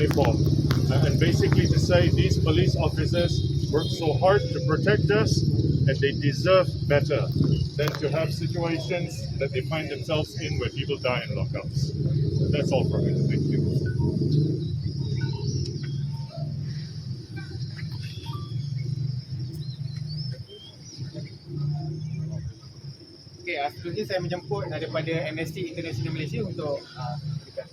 uniform. And basically to say these police officers work so hard to protect us and they deserve better than to have situations that they find themselves in where people die in lockouts. That's all from me. Thank you. Okey, sebelumnya saya menjemput daripada Amnesty International Malaysia untuk berikan.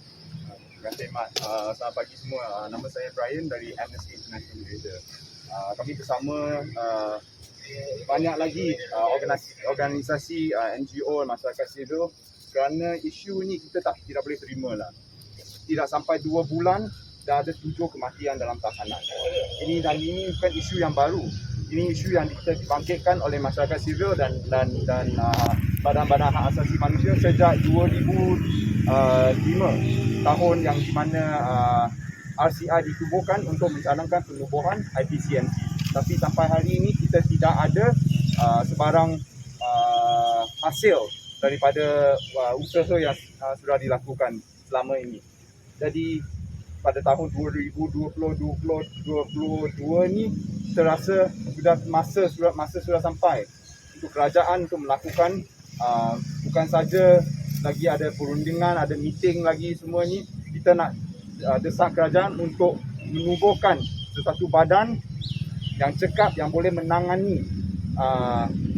Terima kasih Mat. Selamat pagi semua. Nama saya Brian dari Amnesty International Malaysia. Kami bersama banyak lagi organisasi NGO masyarakat sivil kerana isu ni kita tidak boleh terima lah. Tidak sampai 2 bulan dah ada 7 kematian dalam tahanan. Ini bukan isu yang baru. Ini isu yang dibangkitkan oleh masyarakat sivil dan badan-badan hak asasi manusia sejak 2005, tahun yang di mana RCI ditubuhkan untuk mencadangkan penubuhan IPCMC. Tapi sampai hari ini kita tidak ada sebarang hasil daripada usaha yang sudah dilakukan selama ini. Jadi pada tahun 2022 ni terasa masa sudah sampai untuk kerajaan untuk melakukan bukan saja lagi ada perundingan, ada meeting lagi semua ni. Kita nak desak kerajaan untuk menubuhkan sesuatu badan yang cekap yang boleh menangani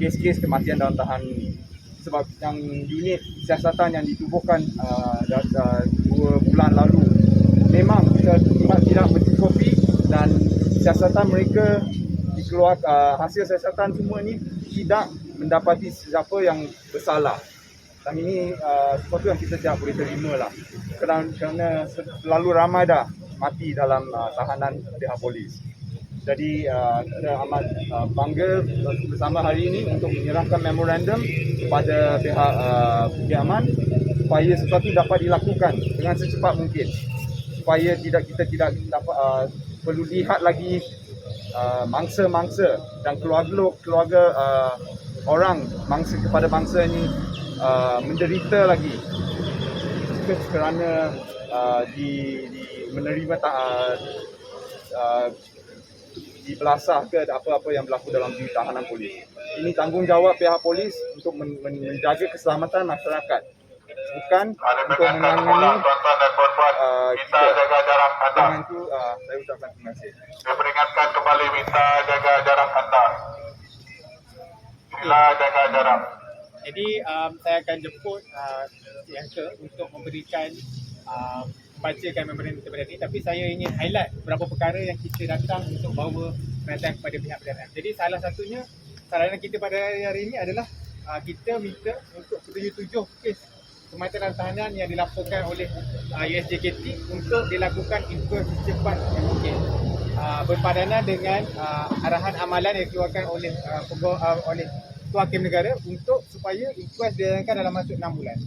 kes-kes kematian dalam tahanan ini. Sebab yang unit siasatan yang ditubuhkan 2 bulan lalu memang tidak mencukupi dan siasatan mereka hasil siasatan semua ni tidak mendapati siapa yang bersalah. Dan ini sesuatu yang kita tidak boleh terima lah. Kerana terlalu ramai dah mati dalam tahanan pihak polis. Jadi kita amat bangga bersama hari ini untuk menyerahkan memorandum kepada pihak Aman supaya sesuatu dapat dilakukan dengan secepat mungkin. Supaya kita tidak dapat perlu lihat lagi mangsa-mangsa dan keluarga orang kepada bangsa ini menderita lagi kerana menerima dibelasah ke apa-apa yang berlaku dalam tahanan polis. Ini tanggungjawab pihak polis untuk menjaga keselamatan masyarakat, bukan untuk menangani kita. Dengan itu saya ucapkan terima kasih. Saya peringatkan kembali minta jaga jarak anda. Sila jaga jarak. Jadi saya akan jemput Yanka untuk memberikan membacakan memorandum kepada ini, tapi saya ingin highlight beberapa perkara yang kita datang untuk bawa perhatian kepada pihak PDRM. Jadi salah satunya saranan kita pada hari ini adalah kita minta untuk 77 kes kematian dalam tahanan yang dilaporkan oleh USJKT untuk dilakukan inquest secepat yang mungkin, berpadanan dengan arahan amalan yang dikeluarkan oleh Ketua Hakim Negara untuk supaya inquest dijalankan dalam masa 6 bulan.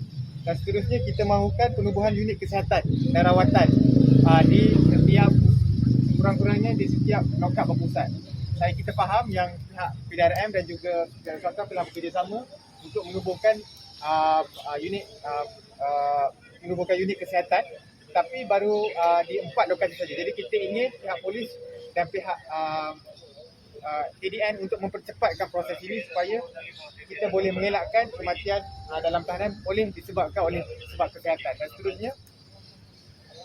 Dan seterusnya kita mahukan penubuhan unit kesihatan dan rawatan di setiap kurang-kurangnya di setiap knockout berpusat. Kita faham yang pihak PDRM dan juga pihak swasta telah bekerjasama untuk menubuhkan unit kesihatan, tapi baru di 4 lokasi saja. Jadi kita ingin pihak polis dan pihak TDN untuk mempercepatkan proses ini supaya kita boleh mengelakkan kematian dalam tahanan disebabkan oleh sebab kesihatan. Dan seterusnya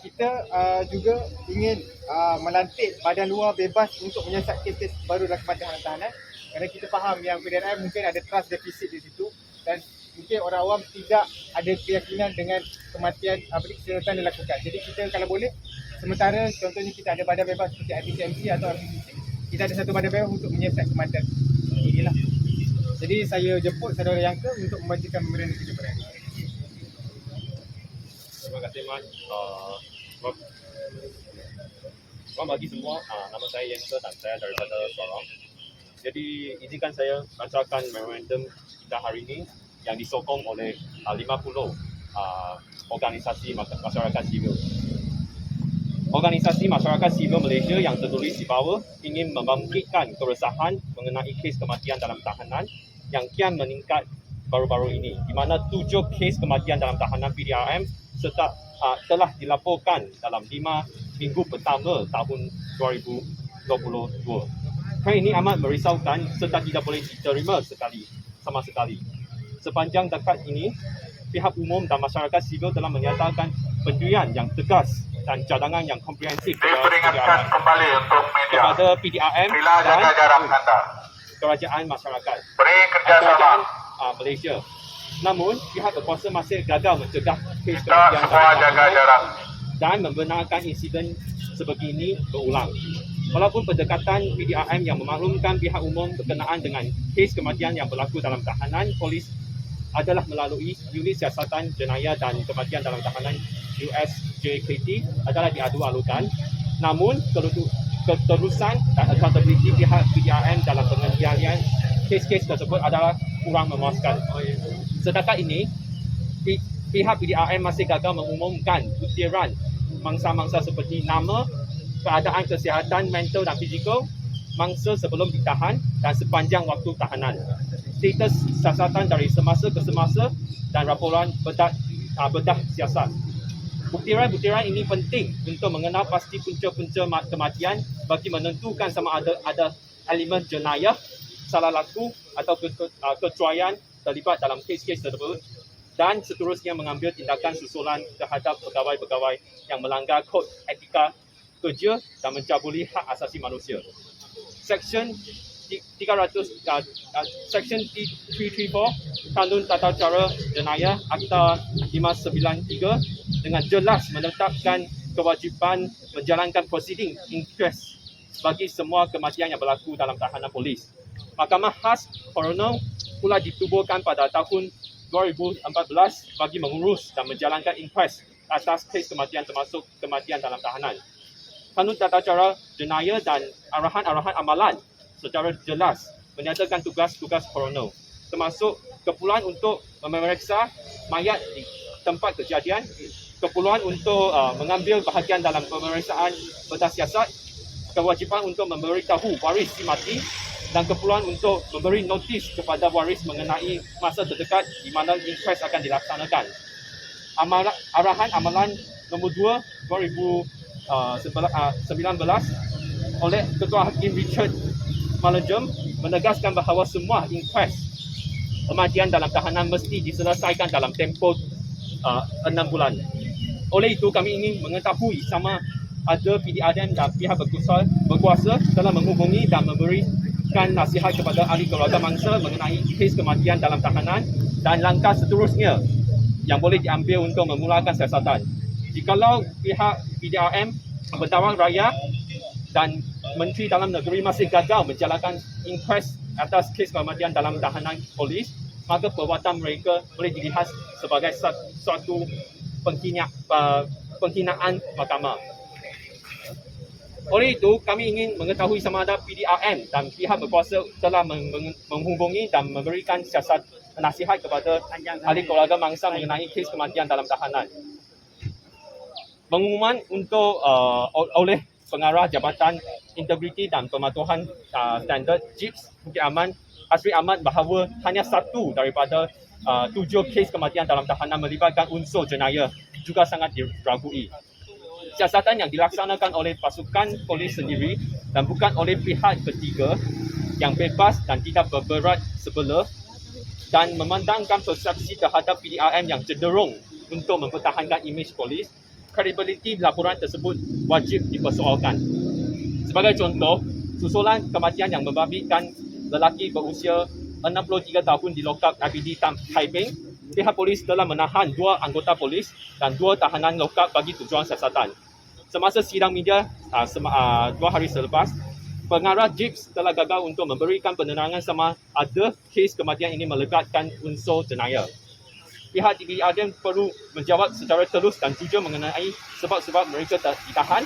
kita juga ingin melantik badan luar bebas untuk menyiasat kes baru dalam kematian tahanan, kerana kita faham yang PDRM mungkin ada trust deficit di situ dan mungkin orang awam tidak ada keyakinan dengan kematian kesihatan dilakukan. Jadi kita kalau boleh sementara contohnya kita ada badan bebas seperti IPCMC atau RPCC, kita ada satu badan bebas untuk menyiasat kematian inilah. Jadi saya jemput saudara Yanka untuk membacakan memorandum kita pada hari ini. Terima kasih Mat. Selamat pagi semua. Nama saya Yanka dan saya daripada Sorong. Jadi izinkan saya bacakan memorandum kita hari ini yang disokong oleh 50 organisasi masyarakat sivil. Organisasi masyarakat sivil Malaysia yang tertulis di bawah ingin membangkitkan keresahan mengenai kes kematian dalam tahanan yang kian meningkat baru-baru ini, di mana 7 kes kematian dalam tahanan PDRM telah dilaporkan dalam 5 minggu pertama tahun 2022. Hal ini amat merisaukan serta tidak boleh diterima sama sekali. Sepanjang dekat ini, pihak umum dan masyarakat sivil telah menyatakan pendulian yang tegas dan cadangan yang komprehensif Diperingatkan kembali untuk media. kepada PDRM Sila dan jaga jarak anda. kerajaan masyarakat. Beri Kerajaan kerjasama. Malaysia. Namun, pihak berkuasa masih gagal mencegah kes Kita kematian semua jaga jarak. dan membenarkan insiden sebegini berulang. Walaupun pendekatan PDRM yang memaklumkan pihak umum berkenaan dengan kes kematian yang berlaku dalam tahanan polis adalah melalui Unit Siasatan Jenayah dan Kematian dalam Tahanan USJKT adalah diadu-alukan. Namun, keterusan dan accountability pihak PDRM dalam pengendalian kes-kes tersebut adalah kurang memuaskan. Setakat ini, pihak PDRM masih gagal mengumumkan butiran mangsa-mangsa seperti nama, keadaan kesihatan mental dan fizikal mangsa sebelum ditahan dan sepanjang waktu tahanan, status siasatan dari semasa ke semasa dan laporan bedah siasat. Butiran-butiran ini penting untuk mengenal pasti punca-punca kematian bagi menentukan sama ada elemen jenayah, salah laku atau kecuaian terlibat dalam kes-kes tersebut dan seterusnya mengambil tindakan susulan terhadap pegawai-pegawai yang melanggar kod etika kerja dan mencabuli hak asasi manusia. Seksyen 334 Kanun Tata Cara Jenayah Akta 593 dengan jelas menetapkan kewajipan menjalankan prosiding inquest bagi semua kematian yang berlaku dalam tahanan polis. Mahkamah Khas Coroner pula ditubuhkan pada tahun 2014 bagi mengurus dan menjalankan inquest atas kes kematian termasuk kematian dalam tahanan. Kanun Tata Cara Jenayah dan arahan-arahan amalan secara jelas menyatakan tugas-tugas coroner, termasuk keperluan untuk memeriksa mayat di tempat kejadian, keperluan untuk mengambil bahagian dalam pemeriksaan bedah siasat, kewajipan untuk memberitahu waris si mati dan keperluan untuk memberi notis kepada waris mengenai masa terdekat di mana inquest akan dilaksanakan. Arahan amalan nombor 2 2019 oleh Ketua Hakim Richard Malenjem menegaskan bahawa semua inquest kematian dalam tahanan mesti diselesaikan dalam tempoh 6 bulan. Oleh itu, kami ingin mengetahui sama ada PDRM dan pihak berkuasa telah menghubungi dan memberikan nasihat kepada ahli keluarga mangsa mengenai kes kematian dalam tahanan dan langkah seterusnya yang boleh diambil untuk memulakan siasatan. Jikalau pihak PDRM, Bentawang Raya dan Menteri Dalam Negeri masih gagal menjalankan inquest atas kes kematian dalam tahanan polis, maka perbuatan mereka boleh dilihat sebagai suatu penghinaan mahkamah. Oleh itu, kami ingin mengetahui sama ada PDRM dan pihak berkuasa telah menghubungi dan memberikan nasihat kepada ahli keluarga mangsa mengenai kes kematian dalam tahanan. Pengumuman untuk oleh Pengarah Jabatan Integriti dan Pematuhan Standard JIPS Bukit Aman, Asri Ahmad, bahawa hanya satu daripada 7 kes kematian dalam tahanan melibatkan unsur jenayah juga sangat diragui. Siasatan yang dilaksanakan oleh pasukan polis sendiri dan bukan oleh pihak ketiga yang bebas dan tidak berberat sebelah dan memandangkan persepsi terhadap PDRM yang cenderung untuk mempertahankan imej polis, kredibiliti laporan tersebut wajib dipersoalkan. Sebagai contoh, susulan kematian yang membabitkan lelaki berusia 63 tahun di lokap IPD Taiping, pihak polis telah menahan 2 anggota polis dan 2 tahanan lokap bagi tujuan siasatan. Semasa sidang media 2 hari selepas, Pengarah JIPS telah gagal untuk memberikan penerangan sama ada kes kematian ini melibatkan unsur jenayah. Pihak PDRM perlu menjawab secara terus dan jujur mengenai sebab-sebab mereka ditahan,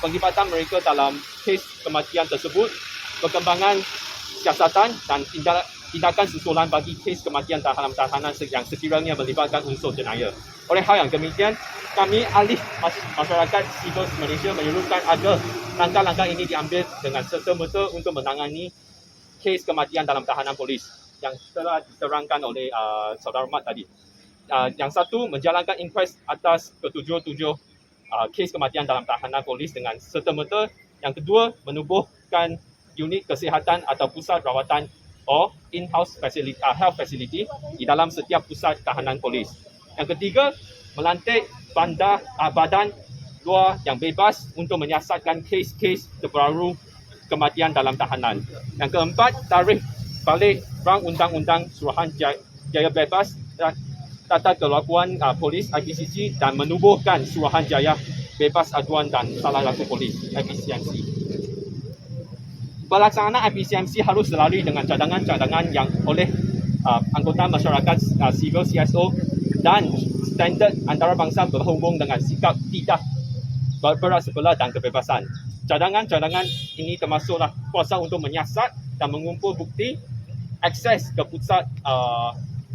penglibatan mereka dalam kes kematian tersebut, perkembangan siasatan dan tindakan susulan bagi kes kematian dalam tahanan yang sekiranya melibatkan unsur jenayah. Oleh hal yang demikian, kami ahli masyarakat sivil Malaysia menyuruhkan agar langkah-langkah ini diambil dengan serta-merta untuk menangani kes kematian dalam tahanan polis yang telah diterangkan oleh Saudara Mat tadi. Yang satu, menjalankan inquest atas ketujuh-tujuh kes kematian dalam tahanan polis dengan serta-merta. Yang kedua, menubuhkan unit kesihatan atau pusat rawatan or in-house facility, health facility di dalam setiap pusat tahanan polis. Yang ketiga, melantik badan luar yang bebas untuk menyiasatkan kes-kes terbaru kematian dalam tahanan. Yang keempat, tarikh balik rang undang-undang Suruhanjaya Bebas dan tata kelakuan polis IPCC dan menubuhkan Suruhanjaya Bebas Aduan dan Salah Laku Polis IPCMC. Pelaksanaan IPCMC harus dilalui dengan cadangan-cadangan yang oleh anggota masyarakat sivil CSO dan standard antarabangsa berhubung dengan sikap tidak berberat sebelah dan kebebasan. Cadangan-cadangan ini termasuklah kuasa untuk menyiasat dan mengumpul bukti, akses ke pusat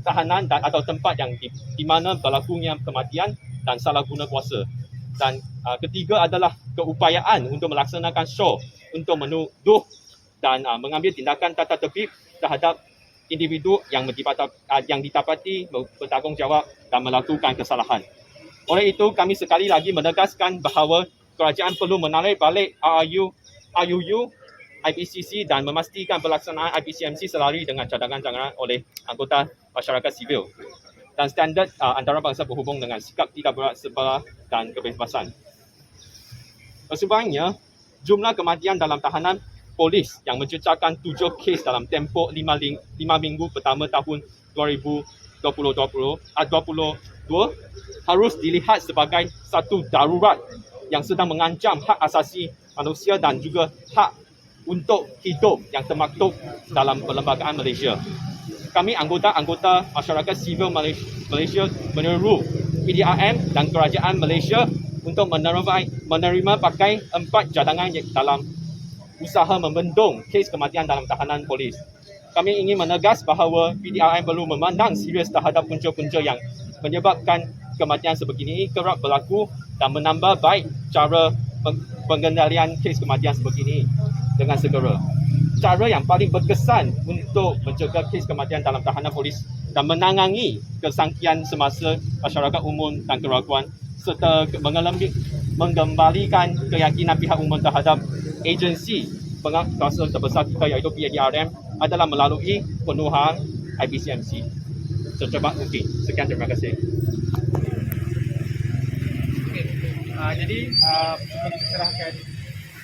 tahanan dan atau tempat yang di mana berlakunya kematian dan salah guna kuasa. Dan ketiga adalah keupayaan untuk melaksanakan show untuk menuduh dan mengambil tindakan tata tertib terhadap individu yang didapati bertanggungjawab dan melakukan kesalahan. Oleh itu, kami sekali lagi menegaskan bahawa kerajaan perlu menarik balik RUU IPCC dan memastikan pelaksanaan IPCMC selalui dengan cadangan-cadangan oleh anggota masyarakat sivil dan standard antarabangsa berhubung dengan sikap tidak berat sebelah dan kebebasan. Sebenarnya, jumlah kematian dalam tahanan polis yang mencecakan 7 kes dalam tempoh 5 minggu pertama tahun 2022 harus dilihat sebagai satu darurat yang sedang mengancam hak asasi manusia dan juga hak untuk hidup yang termaktub dalam perlembagaan Malaysia. Kami anggota-anggota masyarakat sivil Malaysia menyeru PDRM dan kerajaan Malaysia untuk menerima pakai 4 cadangan dalam usaha membendung kes kematian dalam tahanan polis. Kami ingin menegas bahawa PDRM perlu memandang serius terhadap punca-punca yang menyebabkan kematian sebegini kerap berlaku dan menambah baik cara pengendalian kes kematian sebegini dengan segera. Cara yang paling berkesan untuk mencegah kes kematian dalam tahanan polis dan menangani kesangkian semasa masyarakat umum dan keraguan serta mengembalikan keyakinan pihak umum terhadap agensi penguasa terbesar kita iaitu PDRM adalah melalui penuhan IPCMC secepat mungkin. Sekian, terima kasih. Jadi sebelum kita serahkan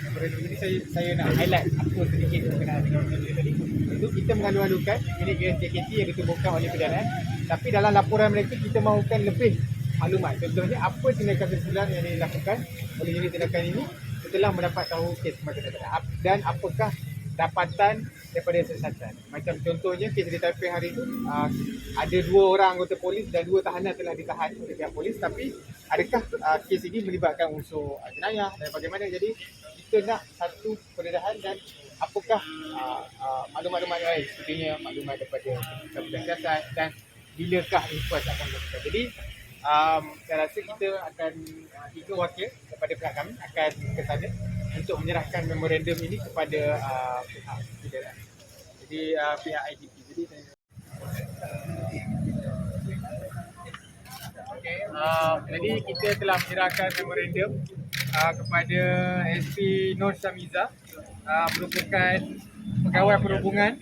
memorandum ini, saya nak highlight apa sedikit berkenaan dengan memorandum tadi. Itu kita mengalu-alukan unit USJKT yang ditubuhkan oleh PDRM, tapi dalam laporan mereka kita mahukan lebih maklumat. Contohnya apa tindakan susulan yang dilakukan oleh unit tindakan ini setelah mendapat tahu kes kematian dan apakah dapatan daripada siasatan. Macam contohnya kes di Taipei hari itu ada 2 orang anggota polis dan 2 tahanan telah ditahan oleh pihak polis, tapi adakah kes ini melibatkan unsur jenayah dan bagaimana? Jadi kita nak satu pendedahan dan apakah maklumat-maklumat lain, sepertinya maklumat daripada Kementerian Siasat dan bilakah inquest akan dilakukan. Jadi saya rasa kita akan 3 wakil daripada pihak kami akan ke sana untuk menyerahkan memorandum ini kepada pihak PDRM. Jadi pihak IDP. Jadi jadi kita telah menyerahkan memorandum kepada SP Nur Syamiza, merupakan pegawai perhubungan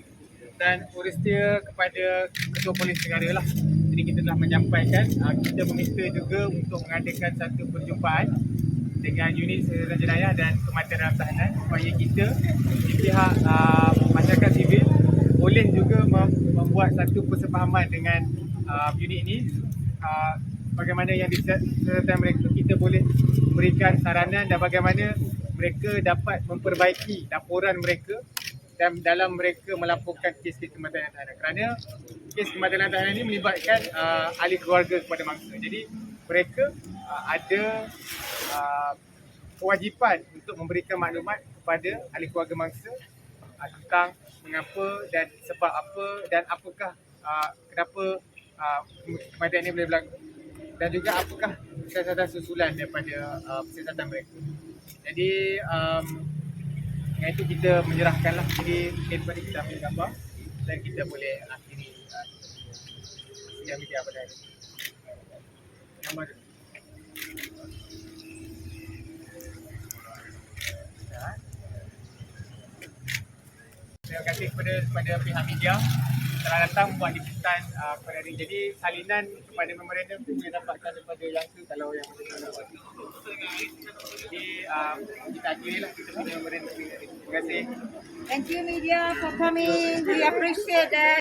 dan urustia kepada Ketua Polis Negara lah. Jadi kita telah menyampaikan, kita meminta juga untuk mengadakan satu perjumpaan dengan unit siasatan jenayah dan kematian dalam tahanan supaya kita di pihak masyarakat sivil boleh juga membuat satu persefahaman dengan unit ini, bagaimana yang disertai mereka, kita boleh berikan saranan dan bagaimana mereka dapat memperbaiki laporan mereka dan dalam mereka melaporkan kes kematian dalam tahanan. Kerana kes kematian dalam tahanan ini melibatkan ahli keluarga kepada mangsa. Jadi mereka ada kewajipan untuk memberikan maklumat kepada ahli keluarga mangsa tentang mengapa dan sebab apa dan apakah kenapa kematian ini boleh berlaku dan juga apakah siasatan susulan daripada siasatan mereka. Jadi yang itu kita menyerahkanlah. Jadi daripada kita ambil gambar dan kita boleh akhiri sidang media pada hari ini. Gambar dulu. terima kasih kepada pihak media telah datang buat liputan kepada hari ini. Jadi salinan kepada memorandum tu boleh dapatkan daripada yang tu kalau yang mana nak buat. Jadi kita akhirilah kita punya memorandum ini. Terima kasih. Thank you media for coming. We appreciate that.